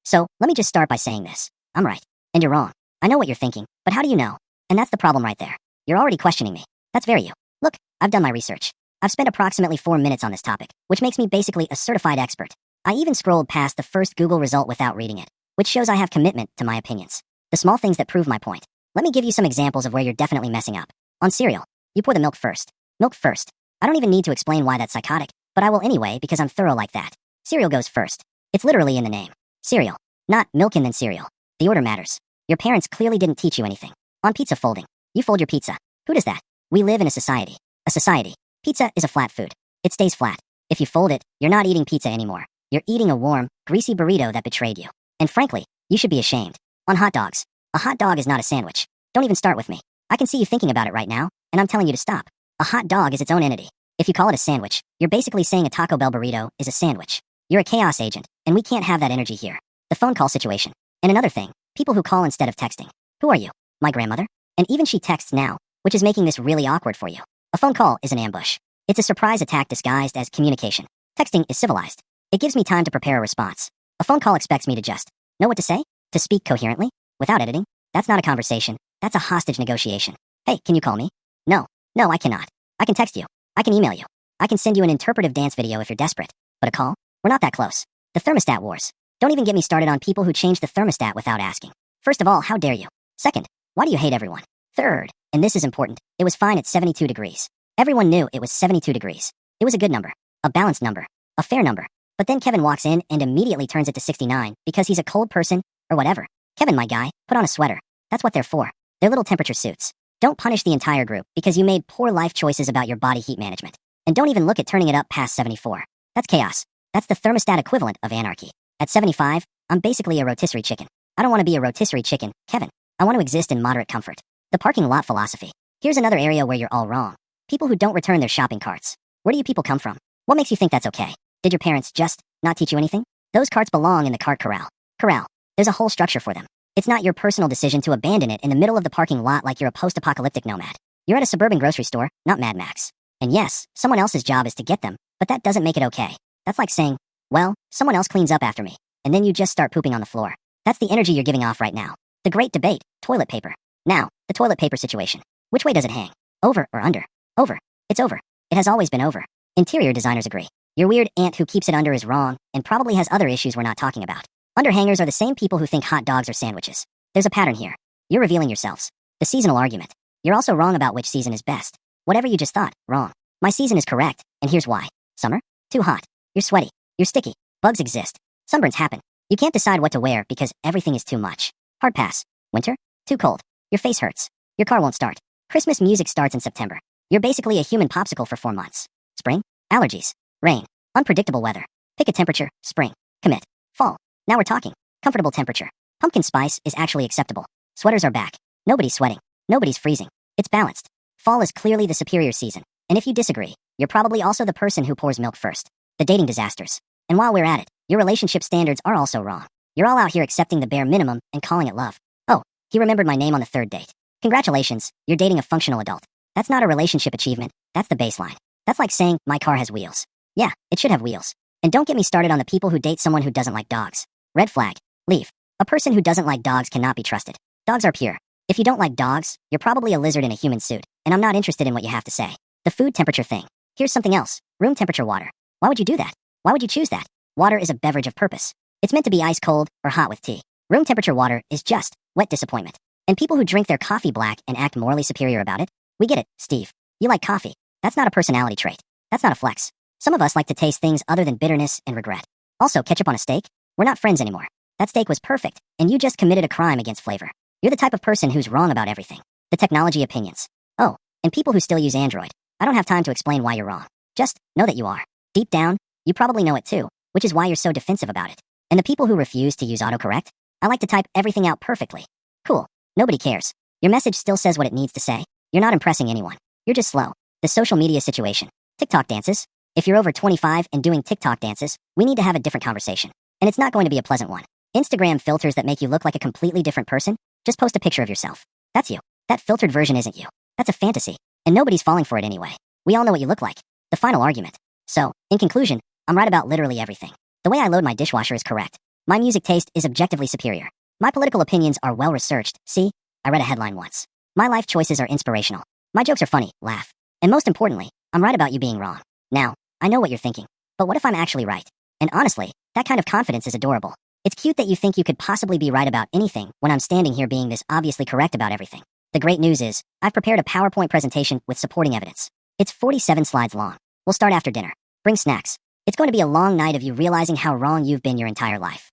So, let me just start by saying this. I'm right. And you're wrong. I know what you're thinking, but how do you know? And that's the problem right there. You're already questioning me. That's very you. Look, I've done my research. I've spent approximately 4 minutes on this topic, which makes me basically a certified expert. I even scrolled past the first Google result without reading it, which shows I have commitment to my opinions. The small things that prove my point. Let me give you some examples of where you're definitely messing up. On cereal, you pour the milk first. Milk first. I don't even need to explain why that's psychotic, but I will anyway because I'm thorough like that. Cereal goes first. It's literally in the name. Cereal. Not milk and then cereal. The order matters. Your parents clearly didn't teach you anything. On pizza folding. You fold your pizza. Who does that? We live in a society. A society. Pizza is a flat food. It stays flat. If you fold it, you're not eating pizza anymore. You're eating a warm, greasy burrito that betrayed you. And frankly, you should be ashamed. On hot dogs. A hot dog is not a sandwich. Don't even start with me. I can see you thinking about it right now, and I'm telling you to stop. A hot dog is its own entity. If you call it a sandwich, you're basically saying a Taco Bell burrito is a sandwich. You're a chaos agent, and we can't have that energy here. The phone call situation. And another thing, people who call instead of texting. Who are you? My grandmother? And even she texts now, which is making this really awkward for you. A phone call is an ambush. It's a surprise attack disguised as communication. Texting is civilized. It gives me time to prepare a response. A phone call expects me to just know what to say, to speak coherently, without editing. That's not a conversation. That's a hostage negotiation. Hey, can you call me? No, I cannot. I can text you. I can email you. I can send you an interpretive dance video if you're desperate. But a call? We're not that close. The thermostat wars. Don't even get me started on people who change the thermostat without asking. First of all, how dare you? Second, why do you hate everyone? Third, and this is important, it was fine at 72 degrees. Everyone knew it was 72 degrees. It was a good number, a balanced number, a fair number. But then Kevin walks in and immediately turns it to 69 because he's a cold person, or whatever. Kevin, my guy, put on a sweater. That's what they're for. They're little temperature suits. Don't punish the entire group because you made poor life choices about your body heat management. And don't even look at turning it up past 74. That's chaos. That's the thermostat equivalent of anarchy. At 75, I'm basically a rotisserie chicken. I don't want to be a rotisserie chicken, Kevin. I want to exist in moderate comfort. The parking lot philosophy. Here's another area where you're all wrong. People who don't return their shopping carts. Where do you people come from? What makes you think that's okay? Did your parents just not teach you anything? Those carts belong in the cart corral. Corral. There's a whole structure for them. It's not your personal decision to abandon it in the middle of the parking lot like you're a post-apocalyptic nomad. You're at a suburban grocery store, not Mad Max. And yes, someone else's job is to get them, but that doesn't make it okay. That's like saying, well, someone else cleans up after me, and then you just start pooping on the floor. That's the energy you're giving off right now. The great debate, toilet paper. Now, the toilet paper situation. Which way does it hang? Over or under? Over. It's over. It has always been over. Interior designers agree. Your weird aunt who keeps it under is wrong and probably has other issues we're not talking about. Underhangers are the same people who think hot dogs are sandwiches. There's a pattern here. You're revealing yourselves. The seasonal argument. You're also wrong about which season is best. Whatever you just thought, wrong. My season is correct, and here's why. Summer? Too hot. You're sweaty. You're sticky. Bugs exist. Sunburns happen. You can't decide what to wear because everything is too much. Hard pass. Winter? Too cold. Your face hurts. Your car won't start. Christmas music starts in September. You're basically a human popsicle for 4 months. Spring? Allergies. Rain. Unpredictable weather. Pick a temperature. Spring. Commit. Fall. Now we're talking. Comfortable temperature. Pumpkin spice is actually acceptable. Sweaters are back. Nobody's sweating. Nobody's freezing. It's balanced. Fall is clearly the superior season. And if you disagree, you're probably also the person who pours milk first. The dating disasters. And while we're at it, your relationship standards are also wrong. You're all out here accepting the bare minimum and calling it love. Oh, he remembered my name on the 3rd date. Congratulations, you're dating a functional adult. That's not a relationship achievement. That's the baseline. That's like saying, my car has wheels. Yeah, it should have wheels. And don't get me started on the people who date someone who doesn't like dogs. Red flag. Leave. A person who doesn't like dogs cannot be trusted. Dogs are pure. If you don't like dogs, you're probably a lizard in a human suit, and I'm not interested in what you have to say. The food temperature thing. Here's something else. Room temperature water. Why would you do that? Why would you choose that? Water is a beverage of purpose. It's meant to be ice cold or hot with tea. Room temperature water is just wet disappointment. And people who drink their coffee black and act morally superior about it, we get it, Steve. You like coffee. That's not a personality trait. That's not a flex. Some of us like to taste things other than bitterness and regret. Also, ketchup on a steak? We're not friends anymore. That steak was perfect, and you just committed a crime against flavor. You're the type of person who's wrong about everything. The technology opinions. Oh, and people who still use Android. I don't have time to explain why you're wrong. Just know that you are. Deep down, you probably know it too, which is why you're so defensive about it. And the people who refuse to use autocorrect? I like to type everything out perfectly. Cool. Nobody cares. Your message still says what it needs to say. You're not impressing anyone. You're just slow. The social media situation. TikTok dances. If you're over 25 and doing TikTok dances, we need to have a different conversation. And it's not going to be a pleasant one. Instagram filters that make you look like a completely different person? Just post a picture of yourself. That's you. That filtered version isn't you. That's a fantasy. And nobody's falling for it anyway. We all know what you look like. The final argument. So, in conclusion, I'm right about literally everything. The way I load my dishwasher is correct. My music taste is objectively superior. My political opinions are well researched. See? I read a headline once. My life choices are inspirational. My jokes are funny, laugh. And most importantly, I'm right about you being wrong. Now, I know what you're thinking. But what if I'm actually right? And honestly, that kind of confidence is adorable. It's cute that you think you could possibly be right about anything when I'm standing here being this obviously correct about everything. The great news is, I've prepared a PowerPoint presentation with supporting evidence. It's 47 slides long. We'll start after dinner. Bring snacks. It's going to be a long night of you realizing how wrong you've been your entire life.